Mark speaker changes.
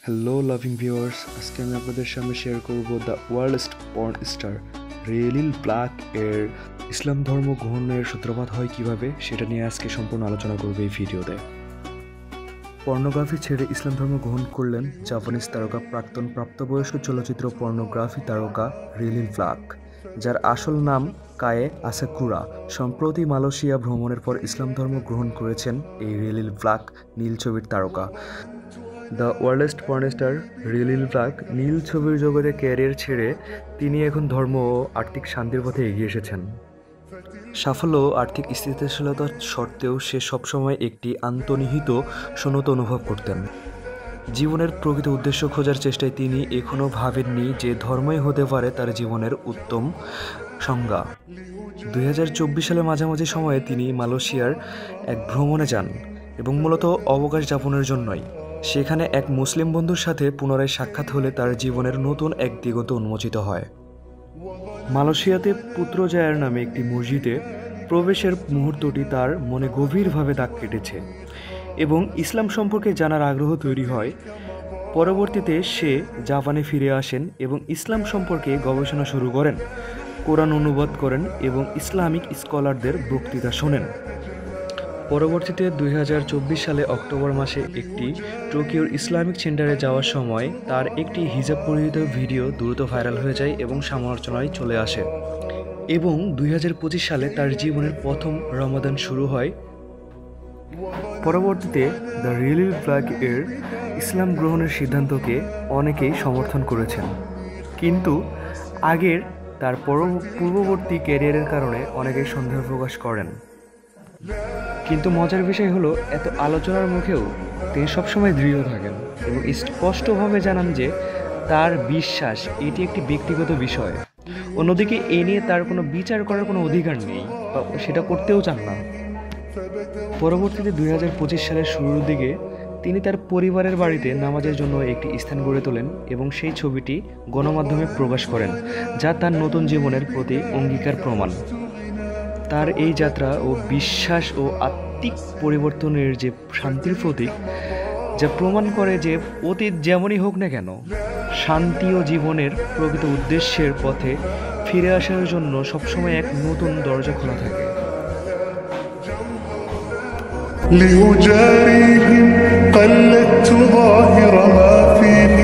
Speaker 1: Hello loving viewers, আজকে আমি আপনাদের সামনে শেয়ার করব দ্য ওয়ার্ল্ডস্ট পর্ন স্টার রেলিল ব্ল্যাক এর ইসলাম ধর্ম গ্রহণের সূত্রপাত হয় কিভাবে সেটা নিয়ে আজকে সম্পূর্ণ আলোচনা করব এই ভিডিওতে। পর্নোগ্রাফি ছেড়ে ইসলাম ধর্ম গ্রহণ করলেন জাপানিজ তারকা প্রাক্তন প্রাপ্তবয়স্ক চলচ্চিত্র পর্নোগ্রাফি তারকা রেলিল ব্ল্যাক, যার আসল নাম কায়ে আসাকুরা। সম্প্রতি মালয়েশিয়া ভ্রমণের পর ইসলাম ধর্ম গ্রহণ করেছেন এই রেলিল ব্ল্যাক নীল ছবির তারকা। দ্য ওয়ার্ল্ডস্ট পর্ন স্টার রেলিল ব্ল্যাক নীল ছবির জগতে ক্যারিয়ার ছেড়ে তিনি এখন ধর্ম ও আর্থিক শান্তির পথে এগিয়ে এসেছেন। সাফল্য ও আর্থিক স্থিতিশীলতার সত্ত্বেও সে সবসময় একটি আন্তর্নিহিত শূন্যতা অনুভব করতেন। জীবনের প্রকৃত উদ্দেশ্য খোঁজার চেষ্টায় তিনি এখনও ভাবেননি যে ধর্মই হতে পারে তার জীবনের উত্তম সংজ্ঞা। 2024 সালের মাঝামাঝি সময়ে তিনি মালয়েশিয়ার এক ভ্রমণে যান এবং মূলত অবকাশ যাপনের জন্যই। সেখানে এক মুসলিম বন্ধুর সাথে পুনরায় সাক্ষাৎ হলে তার জীবনের নতুন এক দিগন্ত উন্মোচিত হয়। মালয়েশিয়াতে পুত্রজায়ার নামে একটি মসজিদে প্রবেশের মুহূর্তটি তার মনে গভীরভাবে দাগ কেটেছে এবং ইসলাম সম্পর্কে জানার আগ্রহ তৈরি হয়। পরবর্তীতে সে জাপানে ফিরে আসেন এবং ইসলাম সম্পর্কে গবেষণা শুরু করেন, কোরআন অনুবাদ করেন এবং ইসলামিক স্কলারদের বক্তৃতা শোনেন। পরবর্তীতে 2024 সালে অক্টোবর মাসে একটি টোকিওর ইসলামিক সেন্টারে যাওয়ার সময় তার একটি হিজাব পরিহিত ভিডিও দ্রুত ভাইরাল হয়ে যায় এবং সমালোচনায় চলে আসে এবং 2025 সালে তার জীবনের প্রথম রমাদান শুরু হয়। পরবর্তীতে দ্য রেলিল ব্ল্যাক এর ইসলাম গ্রহণের সিদ্ধান্তকে অনেকেই সমর্থন করেছেন, কিন্তু আগের তার পূর্ববর্তী ক্যারিয়ারের কারণে অনেকেই সন্দেহ প্রকাশ করেন। কিন্তু মজার বিষয় হলো, এত আলোচনার মুখেও তিনি সবসময় দৃঢ় থাকেন এবং স্পষ্টভাবে জানান যে তার বিশ্বাস এটি একটি ব্যক্তিগত বিষয়। অন্যদিকে এ নিয়ে তার কোনো বিচার করার কোনো অধিকার নেই বা সেটা করতেও চান না। পরবর্তীতে 2025 সালের শুরুর দিকে তিনি তার পরিবারের বাড়িতে নামাজের জন্য একটি স্থান গড়ে তোলেন এবং সেই ছবিটি গণমাধ্যমে প্রকাশ করেন, যা তার নতুন জীবনের প্রতি অঙ্গীকার প্রমাণ। তার এই যাত্রা ও বিশ্বাস ও আত্মিক পরিবর্তনের যে শান্তির প্রতীক, যা প্রমাণ করে যে অতীত যেমনই হোক না কেন, শান্তি ও জীবনের প্রকৃত উদ্দেশ্যের পথে ফিরে আসার জন্য সবসময় এক নতুন দরজা খোলা থাকে।
Speaker 2: ليجاريهم قلدت ظاهر ما فيه